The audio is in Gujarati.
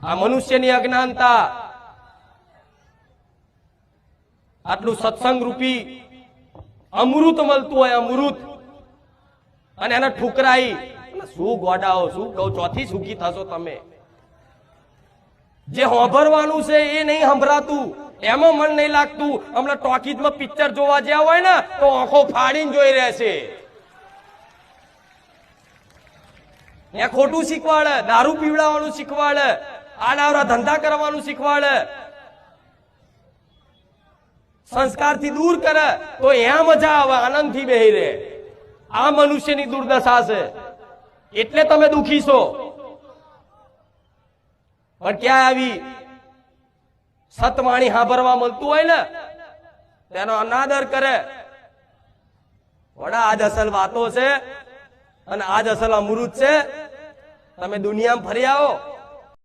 આ મનુષ્યની અજ્ઞાનતા, આટલું સત્સંગ રૂપી અમૃત મળતું હોય, અમૃત, અને એને ઠુકરાઈ શું ગોડાઓ, શું કહું, ચોથી સુખી થશો તમે? જે હોંભરવાનું છે એ નહીં સંભળાતું, એમાં મન નહીં લાગતું. હમણાં ટોકીજમાં પિક્ચર જોવા જ્યાં હોય ને તો આંખો ફાડીને જોઈ રહેશે. એ ખોટું શીખવાડે, દારૂ પીવડાવવાનું શીખવાડે, આડાવડા ધંધા કરવાનું શીખવાડે, સંસ્કારથી દૂર કરે તો ત્યાં મજા આવે, આનંદથી બેહી રહે. આ મનુષ્યની દુર્દશા છે, એટલે તમે દુખી છો. પણ ક્યાં આવી સતવાણી સાંભળવા મળતું હોય ને તેનો અનાદર કરે. વડા આજ અસલ વાતો છે અને આજ અસલ અમૃત છે. તમે દુનિયામાં ફરી આવો,